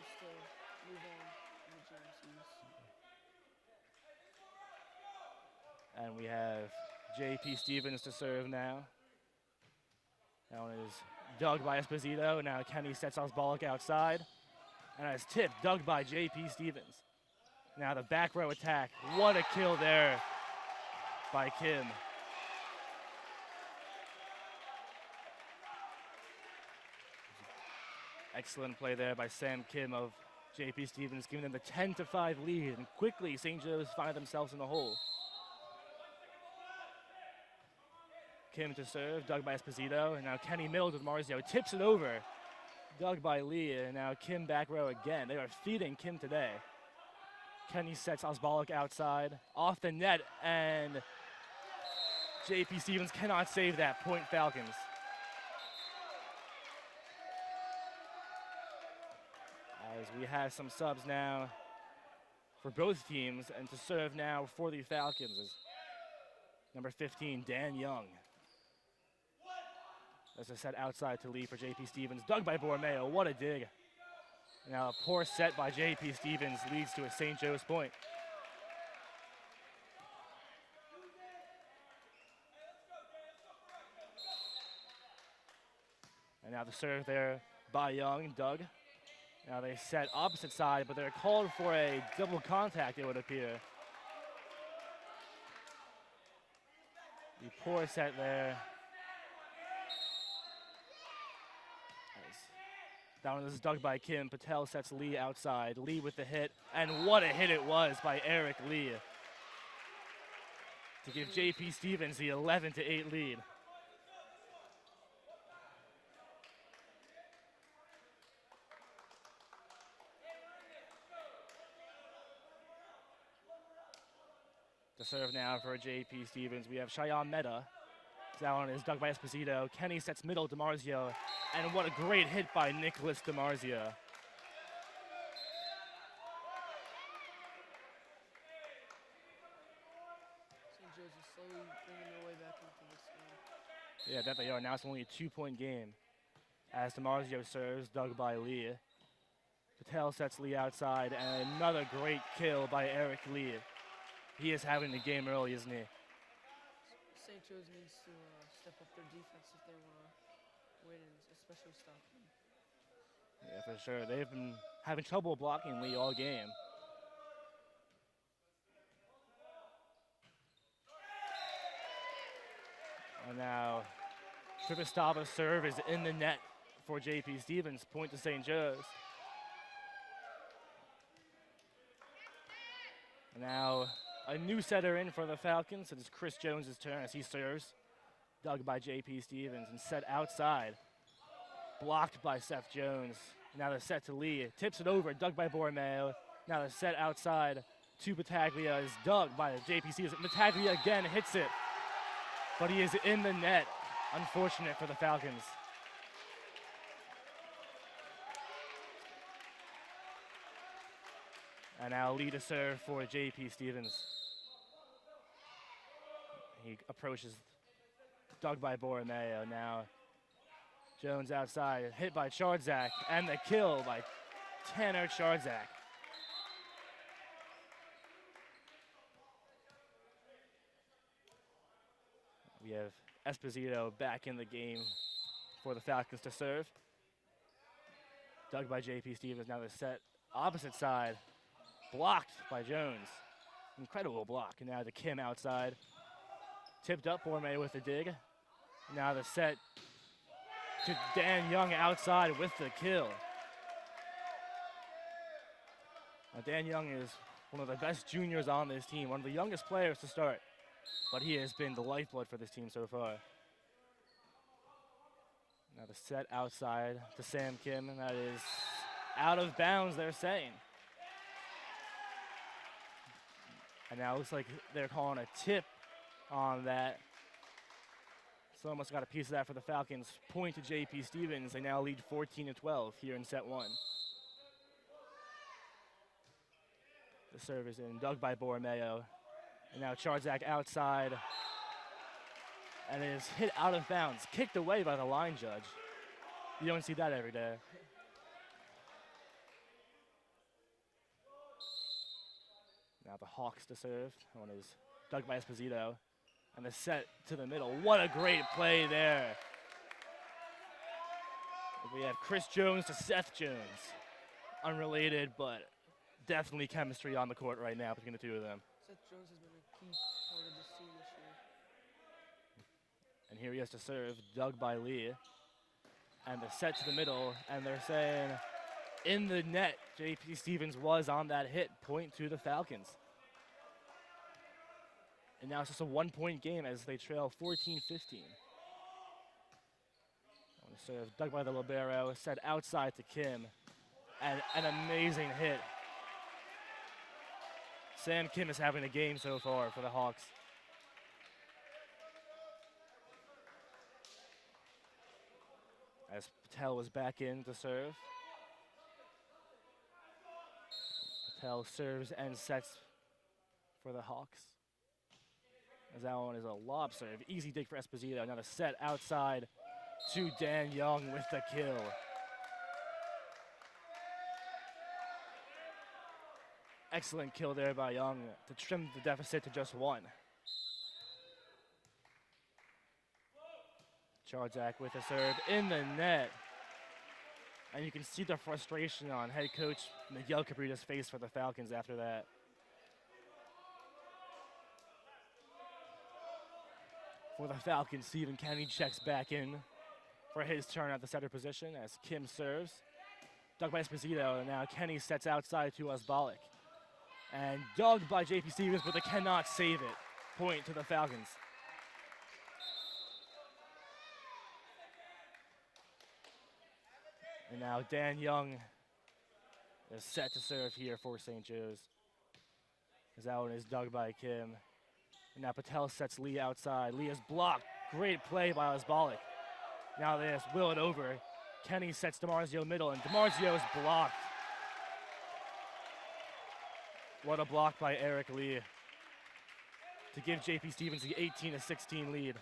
just to move on to the GMCs. And we have J.P. Stevens to serve now. That one is dug by Esposito. Now Kenny sets Osbolic outside. And it's tipped, dug by J.P. Stevens. Now the back row attack. What a kill there by Kim. Excellent play there by Sam Kim of J.P. Stevens, giving them the 10-5 lead. And quickly, St. Joe's find themselves in the hole. Kim to serve, dug by Esposito. And now Kenny middle to Marzio, tips it over. Dug by Lee, and now Kim back row again. They are feeding Kim today. Kenny sets Osbolic outside, off the net, and J.P. Stevens cannot save that. Point Falcons. As we have some subs now for both teams, and to serve now for the Falcons is number 15, Dan Young. As I said, outside to Lee for J.P. Stevens. Dug by Borromeo. What a dig. Now a poor set by J.P. Stevens leads to a St. Joe's point. And now the serve there by Young, Doug. Now they set opposite side, but they're called for a double contact, it would appear. The poor set there. That one is dug by Kim. Patel sets Lee outside. Lee with the hit, and what a hit it was by Eric Lee to give J.P. Stevens the 11-8 lead. To serve now for J.P. Stevens, we have Cheyenne Meta. That one is dug by Esposito. Kenny sets middle, DiMarzio. And what a great hit by Nicholas DiMarzio. St. Joe's is slowly bringing their way back into this game. Yeah, that they are. Now it's only a 2-point game. As DiMarzio serves, dug by Lee. Patel sets Lee outside, and another great kill by Eric Lee. He is having the game early, isn't he? St. Joe's needs to step up their defense if they want to win, and especially stop them. Yeah, for sure. They've been having trouble blocking Lee all game. And now Tripistava's serve is in the net for J.P. Stevens. Point to St. Joe's. And now a new setter in for the Falcons. It is Chris Jones' turn as he serves. Dug by J.P. Stevens and set outside. Blocked by Seth Jones. Now the set to Lee. Tips it over, dug by Borromeo. Now the set outside to Battaglia is dug by J.P. Stevens. Battaglia again hits it, but he is in the net. Unfortunate for the Falcons. And now Lee to serve for J.P. Stevens. He approaches, dug by Borromeo. Now Jones outside, hit by Chardzak, and the kill by Tanner Chardzak. We have Esposito back in the game for the Falcons to serve. Dug by J.P. Stevens. Now the set opposite side, blocked by Jones. Incredible block. And now to Kim outside. Tipped up, Borromeo with the dig. Now the set to Dan Young outside with the kill. Now Dan Young is one of the best juniors on this team, one of the youngest players to start, but he has been the lifeblood for this team so far. Now the set outside to Sam Kim, and that is out of bounds, they're saying. And now it looks like they're calling a tip on that. So almost got a piece of that for the Falcons. Point to J.P. Stevens. They now lead 14-12 here in set one. The serve is in, dug by Borromeo. And now Chardzak outside. And it is hit out of bounds, kicked away by the line judge. You don't see that every day. Now the Hawks to serve. That one is dug by Esposito. And the set to the middle. What a great play there. We have Chris Jones to Seth Jones. Unrelated, but definitely chemistry on the court right now between the two of them. Seth Jones has been a key part of this team this year. And here he has to serve, dug by Lee. And the set to the middle, and they're saying in the net, J.P. Stevens was on that hit, point to the Falcons. And now it's just a 1-point game as they trail 14-15. Serve dug by the libero, set outside to Kim, and an amazing hit. Sam Kim is having a game so far for the Hawks. As Patel was back in to serve. Patel serves and sets for the Hawks. As that one is a lob serve. Easy dig for Esposito. Now the set outside to Dan Young with the kill. Excellent kill there by Young to trim the deficit to just one. Chardzak with a serve in the net. And you can see the frustration on head coach Miguel Cabrita's face for the Falcons after that. For the Falcons, Stephen Kenny checks back in for his turn at the setter position as Kim serves. Dug by Esposito, and now Kenny sets outside to Osbalik. And dug by J.P. Stevens, but they cannot save it. Point to the Falcons. And now Dan Young is set to serve here for St. Joe's. As that one is dug by Kim. And now Patel sets Lee outside. Lee is blocked. Great play by Osbalik. Now they just will it over. Kenny sets DiMarzio middle, and DiMarzio is blocked. What a block by Eric Lee to give J.P. Stevens the 18-16 lead.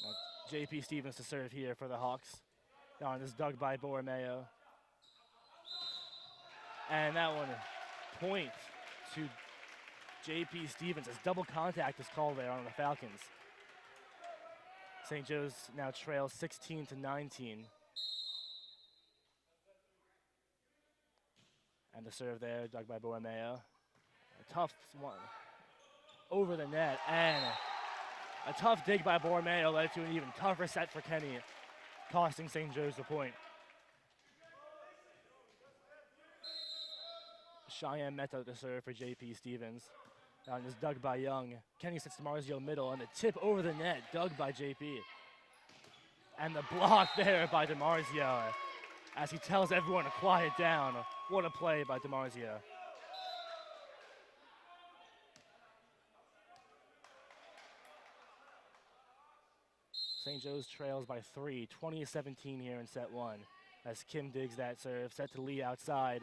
Now J.P. Stevens to serve here for the Hawks. Now this is dug by Borromeo. And that one, point to J.P. Stevens as double contact is called there on the Falcons. St. Joe's now trails 16-19. And the serve there, dug by Borromeo. A tough one over the net, and a tough dig by Borromeo led to an even tougher set for Kenny, costing St. Joe's the point. Cheyenne Meta to serve for J.P. Stevens. Now just dug by Young. Kenny sets DiMarzio middle, and the tip over the net, dug by J.P. And the block there by DiMarzio as he tells everyone to quiet down. What a play by DiMarzio. St. Joe's trails by 3, 20-17 here in set one. As Kim digs that serve, set to Lee outside.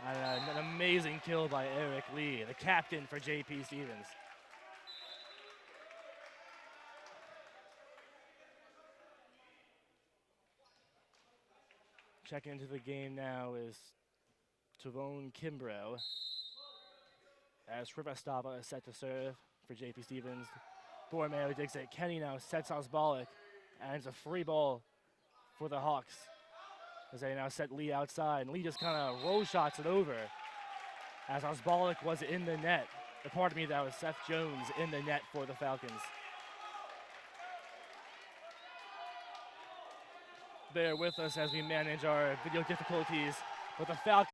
And an amazing kill by Eric Lee, the captain for J.P. Stevens. Checking into the game now is Tavone Kimbrough. As Shrivastava is set to serve for J.P. Stevens. Borromeo digs it. Kenny now sets Osbalik, and it's a free ball for the Hawks as they now set Lee outside. And Lee just kind of roll shots it over as Osbalik was in the net. Or pardon me, that was Seth Jones in the net for the Falcons. Bear with us as we manage our video difficulties, but the Falcons